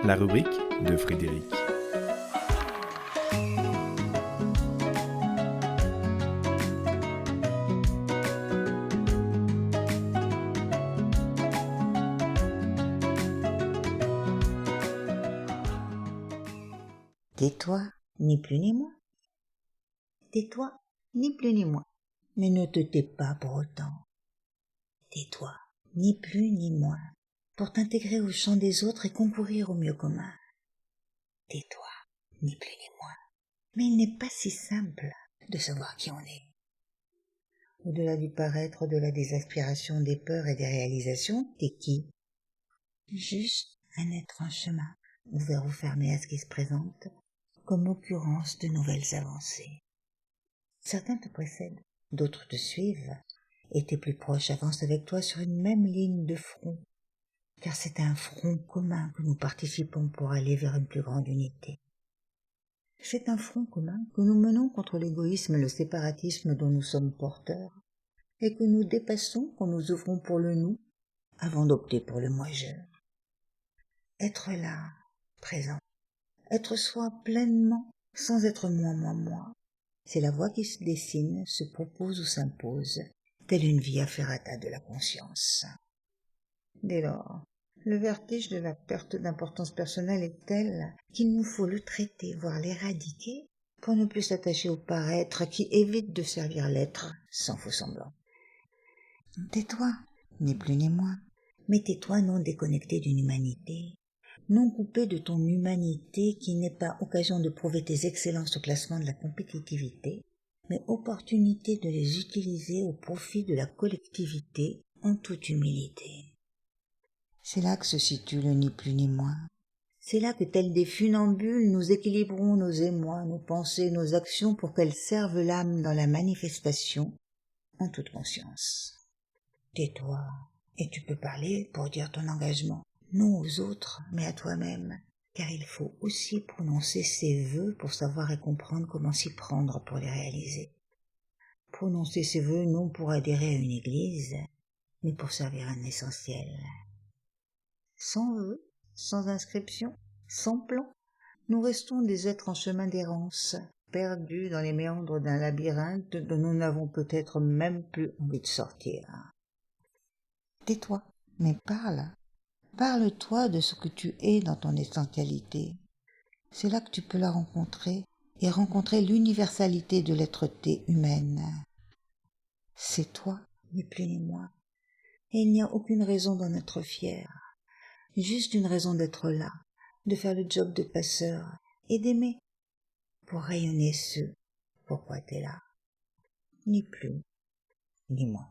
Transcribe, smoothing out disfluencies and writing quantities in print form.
La rubrique de Frédéric. Tais-toi, ni plus ni moins. Tais-toi, ni plus ni moins. Mais ne te tais pas pour autant. Tais-toi, ni plus ni moins, pour t'intégrer au champ des autres et concourir au mieux commun. Tais-toi, ni plus ni moins. Mais il n'est pas si simple de savoir qui on est. Au-delà du paraître, au-delà des aspirations, des peurs et des réalisations, t'es qui? Juste un être en chemin, ouvert ou fermé à ce qui se présente, comme occurrence de nouvelles avancées. Certains te précèdent, d'autres te suivent, et tes plus proches avancent avec toi sur une même ligne de front, car c'est à un front commun que nous participons pour aller vers une plus grande unité. C'est un front commun que nous menons contre l'égoïsme et le séparatisme dont nous sommes porteurs, et que nous dépassons quand nous ouvrons pour le nous, avant d'opter pour le moi-je. Être là, présent, être soi pleinement, sans être moi, c'est la voie qui se dessine, se propose ou s'impose, telle une via ferrata de la conscience. Dès lors, le vertige de la perte d'importance personnelle est tel qu'il nous faut le traiter, voire l'éradiquer, pour ne plus s'attacher au paraître qui évite de servir l'être sans faux semblant. Tais-toi, ni plus ni moins, mais tais-toi non déconnecté d'une humanité, non coupé de ton humanité qui n'est pas occasion de prouver tes excellences au classement de la compétitivité, mais opportunité de les utiliser au profit de la collectivité en toute humilité. C'est là que se situe le ni plus ni moins. C'est là que, tels des funambules, nous équilibrons nos émois, nos pensées, nos actions pour qu'elles servent l'âme dans la manifestation en toute conscience. Tais-toi, et tu peux parler pour dire ton engagement, non aux autres, mais à toi-même, car il faut aussi prononcer ses vœux pour savoir et comprendre comment s'y prendre pour les réaliser. Prononcer ses vœux non pour adhérer à une église, mais pour servir un essentiel. Sans vœux, sans inscription, sans plan, nous restons des êtres en chemin d'errance, perdus dans les méandres d'un labyrinthe dont nous n'avons peut-être même plus envie de sortir. Tais-toi, mais parle. Parle-toi de ce que tu es dans ton essentialité. C'est là que tu peux la rencontrer et rencontrer l'universalité de l'être-té humaine. C'est toi, ni plus ni moins. Et il n'y a aucune raison d'en être fier. Juste une raison d'être là, de faire le job de passeur et d'aimer pour rayonner ce pourquoi t'es là. Ni plus, ni moins.